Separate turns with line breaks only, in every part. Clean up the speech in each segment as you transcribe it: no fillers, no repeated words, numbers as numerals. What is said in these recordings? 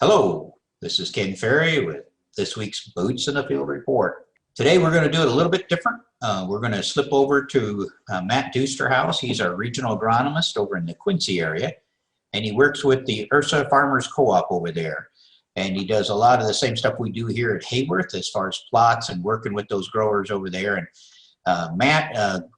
Hello, this is Ken Ferry with this week's Boots in the Field Report. Today we're going to do it a little bit different. We're going to slip over to Matt Duesterhaus. He's our regional agronomist over in the Quincy area, and he works with the Ursa Farmers Co-op over there. And he does a lot of the same stuff we do here at Hayworth as far as plots and working with those growers over there. And Matt,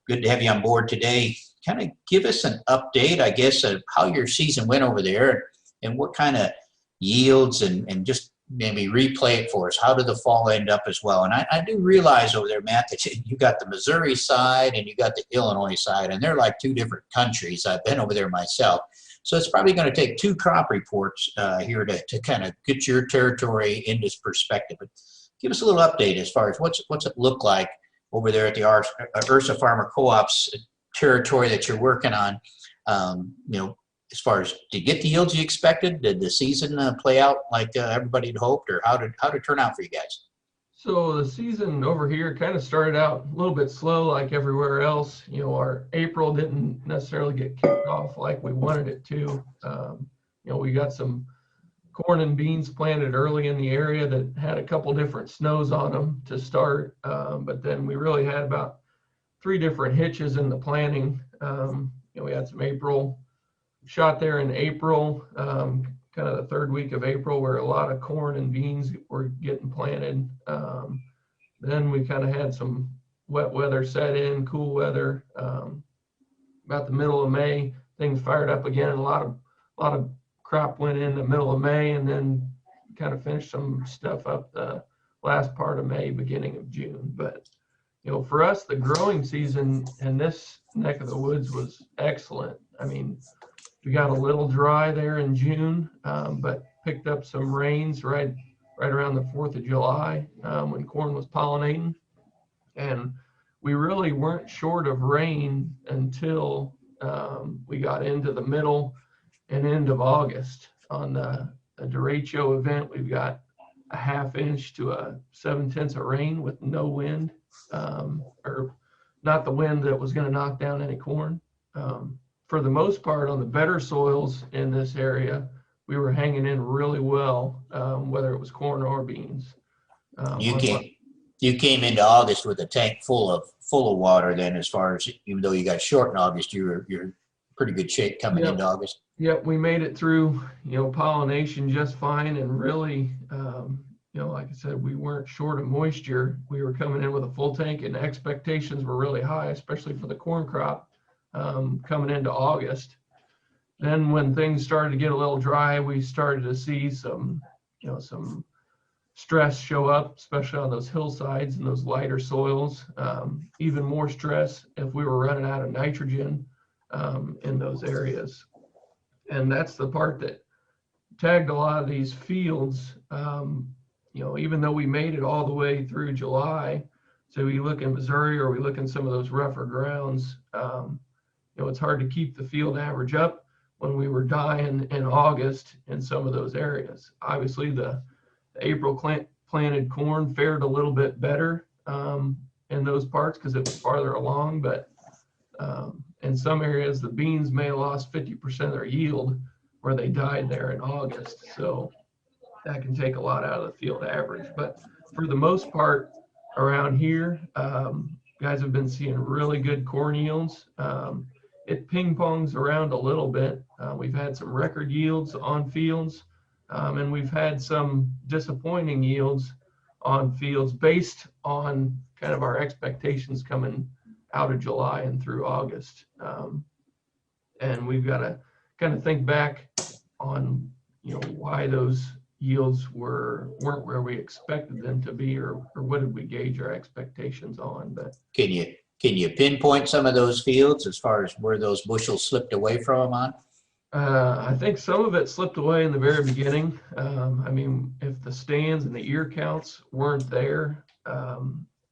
good to have you on board today. Kind of give us an update, I guess, of how your season went over there and what kind of yields and just maybe replay it for us. How did the fall end up as well? And I do realize over there, Matt, that you got the Missouri side and you got the Illinois side, and they're like two different countries. I've been over there myself. So it's probably going to take two crop reports here to kind of get your territory in this perspective. But give us a little update as far as what's it look like over there at the Ursa Farmer Co-op's territory that you're working on. As far as, did you get the yields you expected? Did the season play out like everybody had hoped, or how did it turn out for you guys?
So the season over here kind of started out a little bit slow like everywhere else. Our April didn't necessarily get kicked off like we wanted it to. We got some corn and beans planted early in the area that had a couple different snows on them to start. But then we really had about 3 different hitches in the planting. We had some April shot there in April, kind of the 3rd week of April, where a lot of corn and beans were getting planted. Then we kind of had some wet weather set in, cool weather. About the middle of May, things fired up again, and a lot of crop went in the middle of May, and then kind of finished some stuff up the last part of May, beginning of June. But for us, the growing season in this neck of the woods was excellent. I mean, we got a little dry there in June, but picked up some rains right around the 4th of July when corn was pollinating. And we really weren't short of rain until we got into the middle and end of August. On the derecho event, we've got a 1/2 inch to a 7/10 of rain with no wind, or not the wind that was going to knock down any corn. For the most part, on the better soils in this area, we were hanging in really well, whether it was corn or beans.
You came into August with a tank full of water. Then, as far as, even though you got short in August, you're pretty good shape coming into August.
Yep, we made it through pollination just fine, and really, like I said, we weren't short of moisture. We were coming in with a full tank, and expectations were really high, especially for the corn crop. Coming into August. Then when things started to get a little dry, we started to see some stress show up, especially on those hillsides and those lighter soils. Even more stress if we were running out of nitrogen in those areas. And that's the part that tagged a lot of these fields. Even though we made it all the way through July, so we look in Missouri or we look in some of those rougher grounds, it's hard to keep the field average up when we were dying in August in some of those areas. Obviously, the April planted corn fared a little bit better in those parts because it was farther along, but in some areas, the beans may have lost 50% of their yield where they died there in August. So that can take a lot out of the field average. But for the most part around here, guys have been seeing really good corn yields. It ping-pongs around a little bit. We've had some record yields on fields, and we've had some disappointing yields on fields based on kind of our expectations coming out of July and through August. And we've got to kind of think back on why those yields weren't where we expected them to be, or what did we gauge our expectations on. But
Can you pinpoint some of those fields as far as where those bushels slipped away from them on?
I think some of it slipped away in the very beginning. If the stands and the ear counts weren't there,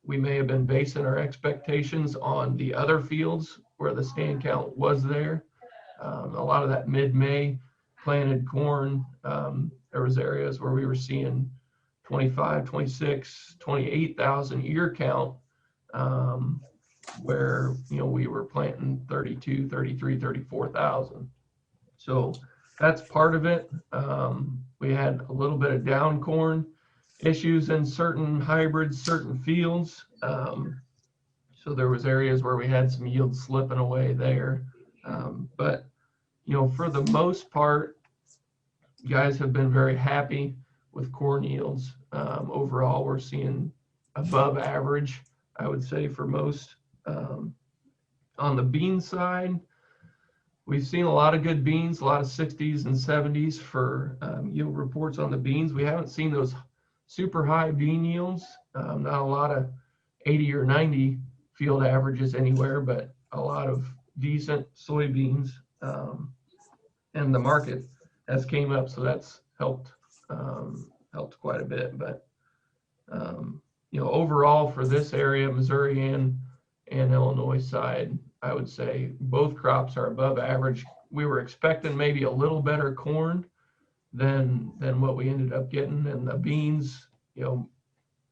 we may have been basing our expectations on the other fields where the stand count was there. A lot of that mid-May planted corn, there was areas where we were seeing 25, 26, 28,000 ear count, where we were planting 32, 33, 34,000. So that's part of it. we had a little bit of down corn issues in certain hybrids, certain fields. So there was areas where we had some yield slipping away there. But, for the most part, guys have been very happy with corn yields. Overall, we're seeing above average, I would say, for most. On the bean side, we've seen a lot of good beans, a lot of 60s and 70s for yield reports on the beans. We haven't seen those super high bean yields, not a lot of 80 or 90 field averages anywhere, but a lot of decent soybeans, and the market has came up, so that's helped quite a bit. But overall for this area, Missouri and Illinois side, I would say both crops are above average. We were expecting maybe a little better corn than what we ended up getting, and the beans,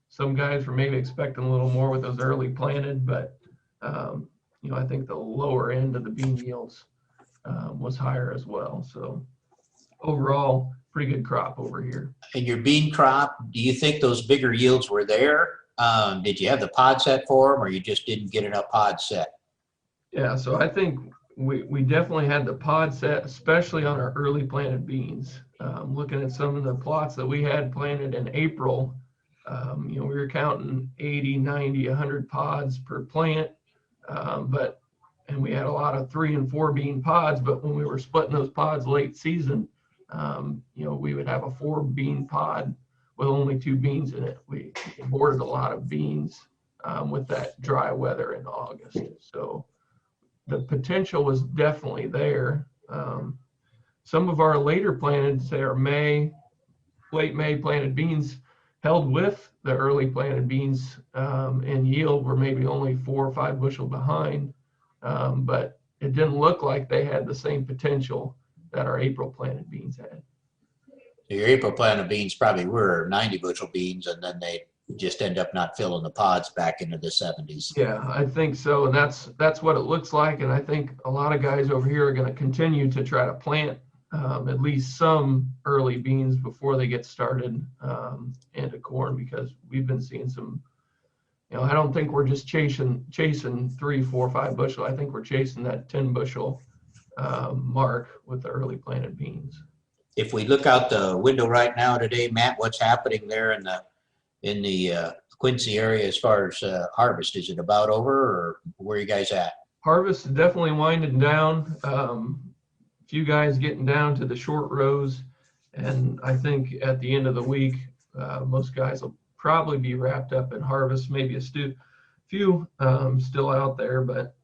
some guys were maybe expecting a little more with those early planted, but I think the lower end of the bean yields was higher as well. So overall, pretty good crop over here.
And your bean crop, do you think those bigger yields were there? Did you have the pod set for them, or you just didn't get enough pod set?
Yeah, so I think we definitely had the pod set, especially on our early planted beans. Looking at some of the plots that we had planted in April, we were counting 80, 90, 100 pods per plant, and we had a lot of 3 and 4 bean pods, but when we were splitting those pods late season, we would have a 4 bean pod with only 2 beans in it. We aborted a lot of beans with that dry weather in August. So the potential was definitely there. Some of our later planted, say our late May planted beans held with the early planted beans in yield, were maybe only 4 or 5 bushel behind, but it didn't look like they had the same potential that our April planted beans had.
Your April planted beans probably were 90 bushel beans, and then they just end up not filling the pods back into the 70s.
Yeah, I think so, and that's what it looks like. And I think a lot of guys over here are going to continue to try to plant at least some early beans before they get started into corn, because we've been seeing some. I don't think we're just chasing 3, 4, 5 bushel. I think we're chasing that 10 bushel mark with the early planted beans.
If we look out the window right now today, Matt, what's happening there in the Quincy area as far as harvest? Is it about over, or where are you guys at?
Harvest is definitely winding down. Few guys getting down to the short rows, and I think at the end of the week, most guys will probably be wrapped up in harvest. Maybe a few still out there, but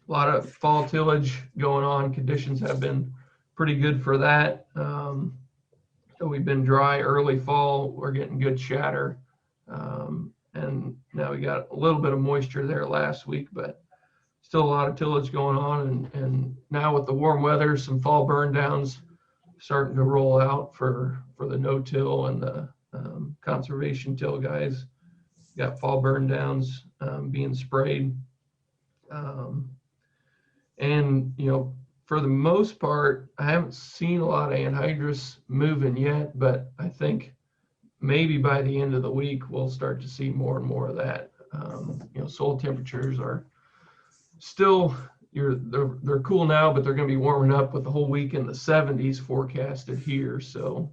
a lot of fall tillage going on. Conditions have been pretty good for that. So we've been dry early fall. We're getting good shatter. And now we got a little bit of moisture there last week, but still a lot of tillage going on. And now with the warm weather, some fall burn downs starting to roll out for the no-till and the conservation till guys. Got fall burn downs being sprayed. And, for the most part, I haven't seen a lot of anhydrous moving yet, but I think maybe by the end of the week, we'll start to see more and more of that. Soil temperatures are still, they're cool now, but they're going to be warming up with the whole week in the 70s forecasted here. So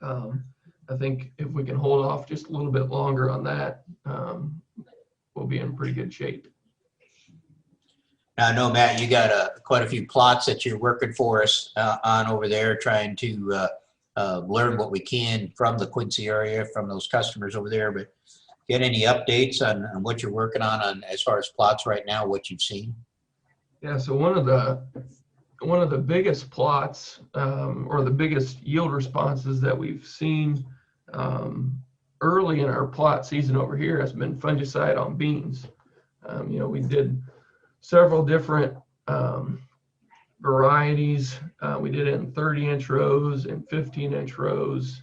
I think if we can hold off just a little bit longer on that, we'll be in pretty good shape.
Now, I know, Matt, you got quite a few plots that you're working for us on over there, trying to learn what we can from the Quincy area, from those customers over there. But get any updates on what you're working on as far as plots right now, what you've seen?
Yeah, so one of the biggest plots or the biggest yield responses that we've seen early in our plot season over here has been fungicide on beans. We did several different varieties. We did it in 30-inch rows and 15-inch rows.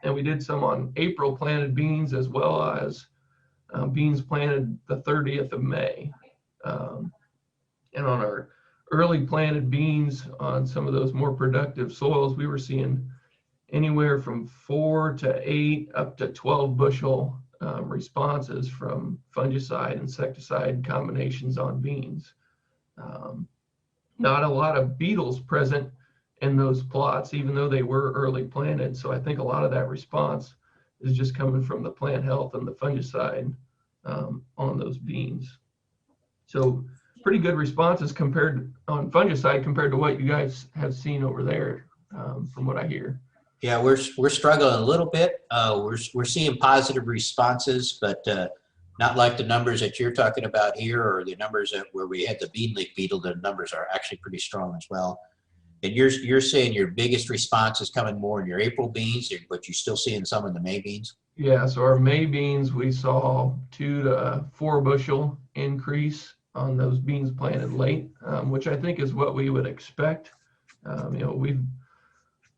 And we did some on April planted beans as well as beans planted the 30th of May. And on our early planted beans on some of those more productive soils, we were seeing anywhere from 4 to 8 up to 12 bushel responses from fungicide, insecticide combinations on beans. Not a lot of beetles present in those plots, even though they were early planted. So I think a lot of that response is just coming from the plant health and the fungicide on those beans. So pretty good responses compared on fungicide compared to what you guys have seen over there, from what I hear.
Yeah, we're struggling a little bit. We're seeing positive responses, but not like the numbers that you're talking about here, or the numbers where we had the bean leaf beetle. The numbers are actually pretty strong as well. And you're saying your biggest response is coming more in your April beans, but you're still seeing some in the May beans?
Yeah, so our May beans, we saw 2 to 4 bushel increase on those beans planted late, which I think is what we would expect. We've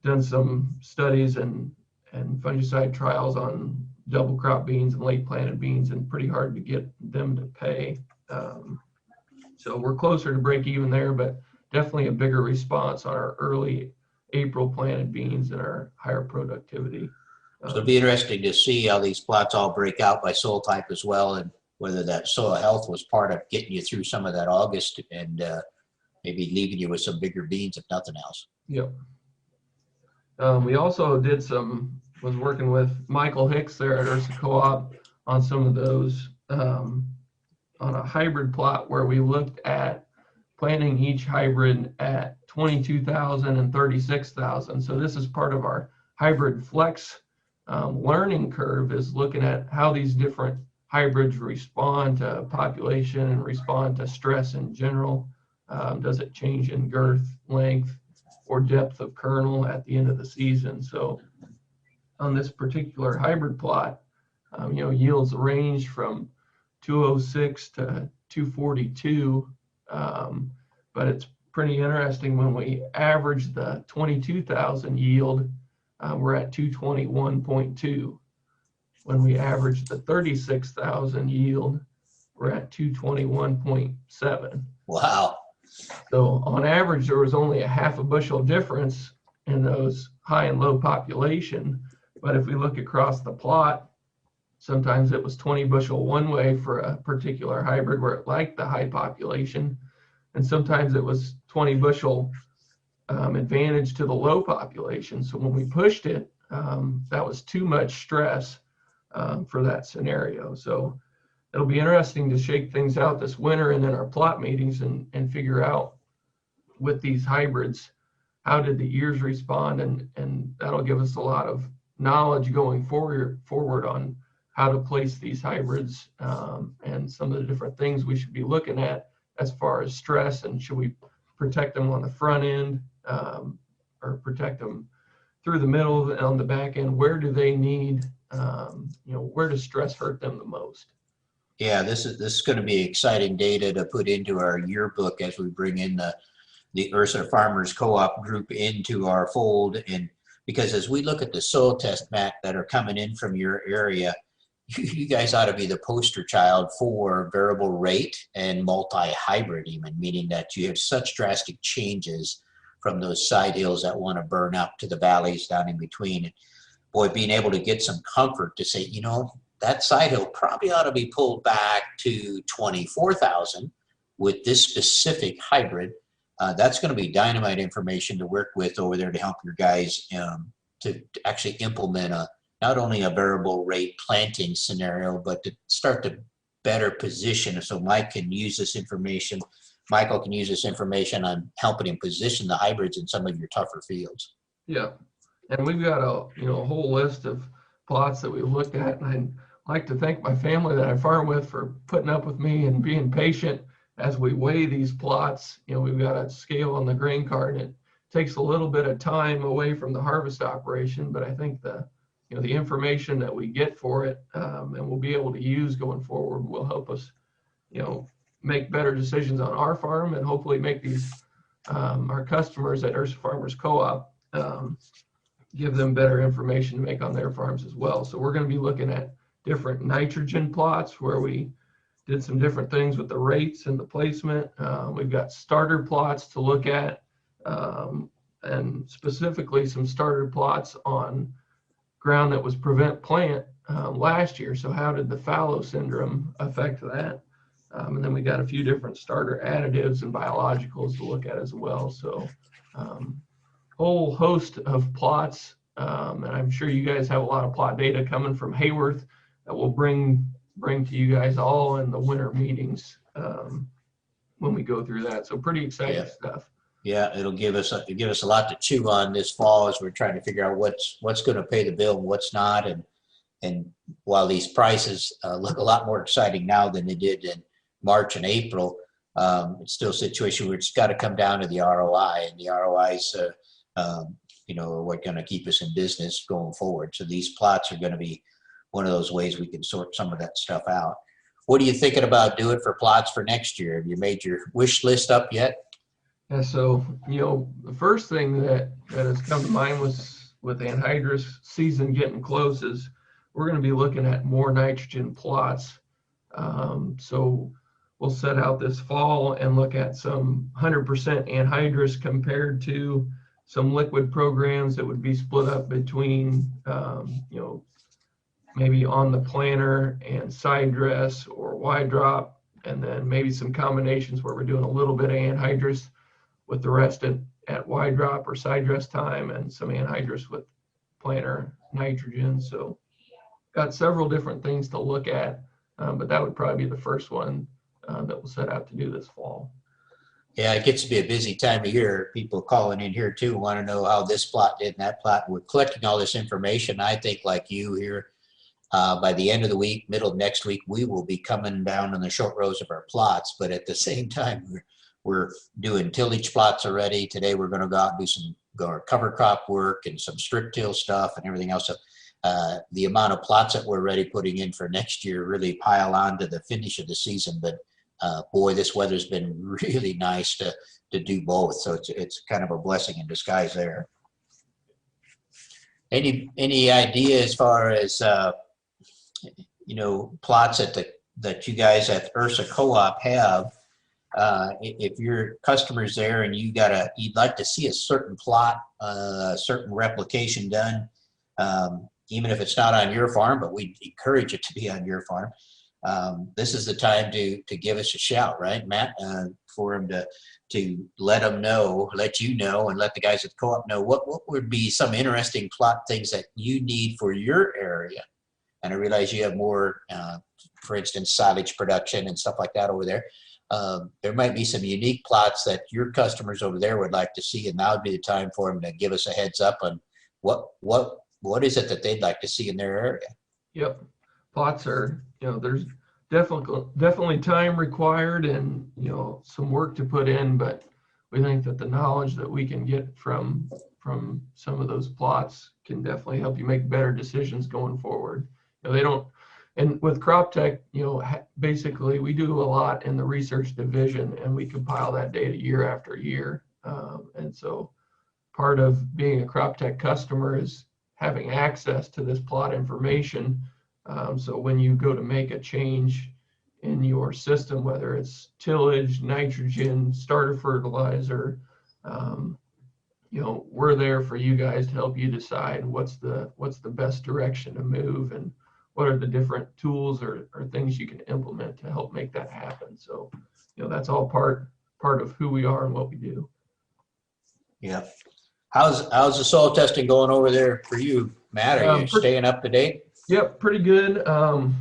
done some studies and fungicide trials on double crop beans and late planted beans, and pretty hard to get them to pay. So we're closer to break even there, but definitely a bigger response on our early April planted beans and our higher productivity.
So it'll be interesting to see how these plots all break out by soil type as well, and whether that soil health was part of getting you through some of that August and maybe leaving you with some bigger beans, if nothing else.
Yep. We also was working with Michael Hicks there at Ursa Co-op on some of those, on a hybrid plot where we looked at planting each hybrid at 22,000 and 36,000. So this is part of our hybrid flex learning curve, is looking at how these different hybrids respond to population and respond to stress in general. Does it change in girth, length, or depth of kernel at the end of the season? So on this particular hybrid plot, yields range from 206 to 242, but it's pretty interesting when we average the 22,000 yield, we're at 221.2. When we average the 36,000 yield, we're at 221.7.
Wow.
So on average, there was only a half a bushel difference in those high and low population. But if we look across the plot, sometimes it was 20 bushel one way for a particular hybrid where it liked the high population, and sometimes it was 20 bushel advantage to the low population. So when we pushed it, that was too much stress for that scenario. So it'll be interesting to shake things out this winter and in our plot meetings and figure out with these hybrids, how did the ears respond? And that'll give us a lot of knowledge going forward on how to place these hybrids, and some of the different things we should be looking at as far as stress, and should we protect them on the front end, or protect them through the middle and on the back end? Where do they need, where does stress hurt them the most?
Yeah, this is going to be exciting data to put into our yearbook as we bring in the Ursa Farmers Co-op group into our fold. And because as we look at the soil test, Matt, that are coming in from your area, you guys ought to be the poster child for variable rate and multi-hybrid, even, meaning that you have such drastic changes from those side hills that want to burn up to the valleys down in between. And boy, being able to get some comfort to say, that side hill probably ought to be pulled back to 24,000 with this specific hybrid. That's going to be dynamite information to work with over there to help your guys to actually implement not only a variable rate planting scenario, but to start to better position. So Michael can use this information on helping him position the hybrids in some of your tougher fields.
Yeah, and we've got a whole list of plots that we looked at, and I'd like to thank my family that I farm with for putting up with me and being patient as we weigh these plots. We've got a scale on the grain cart, and it takes a little bit of time away from the harvest operation, but I think the information that we get for it, and we'll be able to use going forward, will help us, make better decisions on our farm, and hopefully make these our customers at Ursa Farmers Co-op, give them better information to make on their farms as well. So we're going to be looking at different nitrogen plots where we did some different things with the rates and the placement. We've got starter plots to look at, and specifically some starter plots on ground that was prevent plant last year. So how did the fallow syndrome affect that? And then we got a few different starter additives and biologicals to look at as well. So whole host of plots, and I'm sure you guys have a lot of plot data coming from Hayworth that we'll bring to you guys all in the winter meetings when we go through that. So pretty exciting stuff.
Yeah, it'll give us a lot to chew on this fall as we're trying to figure out what's going to pay the bill and what's not. And while these prices look a lot more exciting now than they did in March and April, it's still a situation where it's got to come down to the ROI, and the ROIs, are what going to keep us in business going forward. So these plots are going to be one of those ways we can sort some of that stuff out. What are you thinking about doing for plots for next year? Have you made your wish list up yet?
Yeah, so, the first thing that has come to mind was with anhydrous season getting close is we're going to be looking at more nitrogen plots. So we'll set out this fall and look at some 100% anhydrous compared to some liquid programs that would be split up between, maybe on the planter and side dress or wide drop, and then maybe some combinations where we're doing a little bit of anhydrous with the rest at wide drop or side dress time, and some anhydrous with planter nitrogen. So got several different things to look at, but that would probably be the first one that we'll set out to do this fall.
Yeah, it gets to be a busy time of year. People calling in here too want to know how this plot did and that plot. We're collecting all this information. I think like you here, by the end of the week, middle of next week, we will be coming down on the short rows of our plots. But at the same time, we're doing tillage plots already. Today, we're going to go out and do some cover crop work and some strip till stuff and everything else. So the amount of plots that we're already putting in for next year really pile on to the finish of the season. But boy, this weather's been really nice to do both. So it's kind of a blessing in disguise there. Any idea as far as plots that you guys at Ursa Co-op have? If your customer's there and you'd like to see a certain plot, a certain replication done, even if it's not on your farm, but we encourage it to be on your farm. This is the time to give us a shout, right, Matt? For him to let you know, and let the guys at the co-op know what would be some interesting plot things that you need for your area. And I realize you have more, for instance, silage production and stuff like that over there. There might be some unique plots that your customers over there would like to see, and that would be the time for them to give us a heads up on what is it that they'd like to see in their area.
Yep, plots are, there's definitely time required and some work to put in, but we think that the knowledge that we can get from some of those plots can definitely help you make better decisions going forward. And with crop tech, basically we do a lot in the research division, and we compile that data year after year. And so part of being a crop tech customer is having access to this plot information. So when you go to make a change in your system, whether it's tillage, nitrogen, starter fertilizer, we're there for you guys to help you decide what's the best direction to move, and what are the different tools or things you can implement to help make that happen. So, that's all part of who we are and what we do.
Yeah. How's the soil testing going over there for you, Matt? Are you staying up to date?
Yep, pretty good.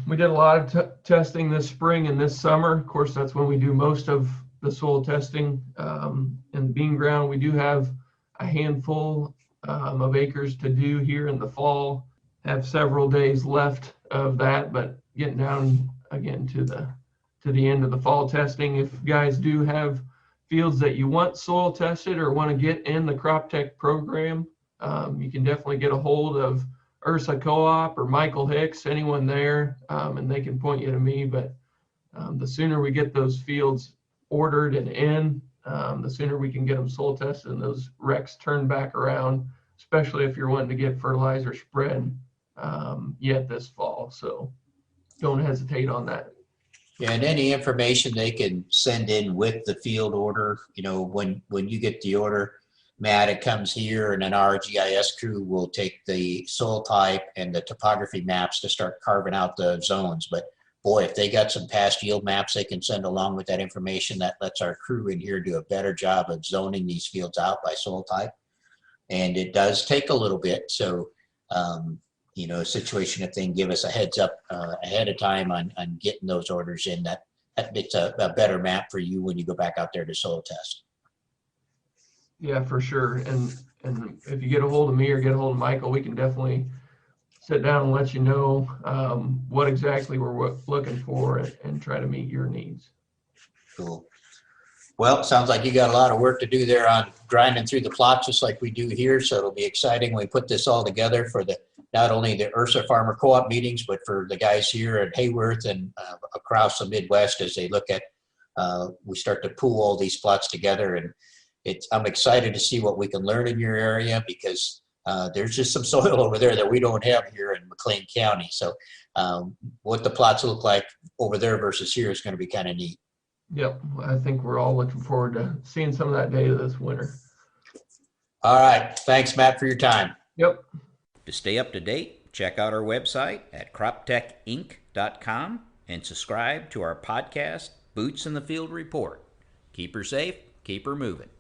We did a lot of testing this spring and this summer. Of course, that's when we do most of the soil testing. In the bean ground, we do have a handful of acres to do here in the fall. Have several days left of that, but getting down again to the end of the fall testing. If guys do have fields that you want soil tested or want to get in the crop tech program, you can definitely get a hold of Ursa Co-op or Michael Hicks, anyone there, and they can point you to me. But the sooner we get those fields ordered and in, the sooner we can get them soil tested and those recs turned back around, especially if you're wanting to get fertilizer spread yet this fall. So don't hesitate on that.
Yeah, and any information they can send in with the field order, when you get the order, Matt, it comes here, and then our GIS crew will take the soil type and the topography maps to start carving out the zones. But boy, if they got some past yield maps they can send along with that information, that lets our crew in here do a better job of zoning these fields out by soil type. And it does take a little bit. So, a situation, if they can give us a heads up ahead of time on getting those orders in, that makes a better map for you when you go back out there to soil test.
Yeah, for sure. And if you get a hold of me or get a hold of Michael, we can definitely sit down and let you know what exactly we're looking for and try to meet your needs.
Cool. Well, it sounds like you got a lot of work to do there on grinding through the plots just like we do here. So it'll be exciting when we put this all together for not only the Ursa Farmer Co-op meetings, but for the guys here at Hayworth and across the Midwest as they look at, we start to pool all these plots together. And I'm excited to see what we can learn in your area, because there's just some soil over there that we don't have here in McLean County. So what the plots look like over there versus here is going to be kind of neat.
Yep, I think we're all looking forward to seeing some of that data this winter.
All right. Thanks, Matt, for your time.
Yep.
To stay up to date, check out our website at croptechinc.com and subscribe to our podcast, Boots in the Field Report. Keep her safe, keep her moving.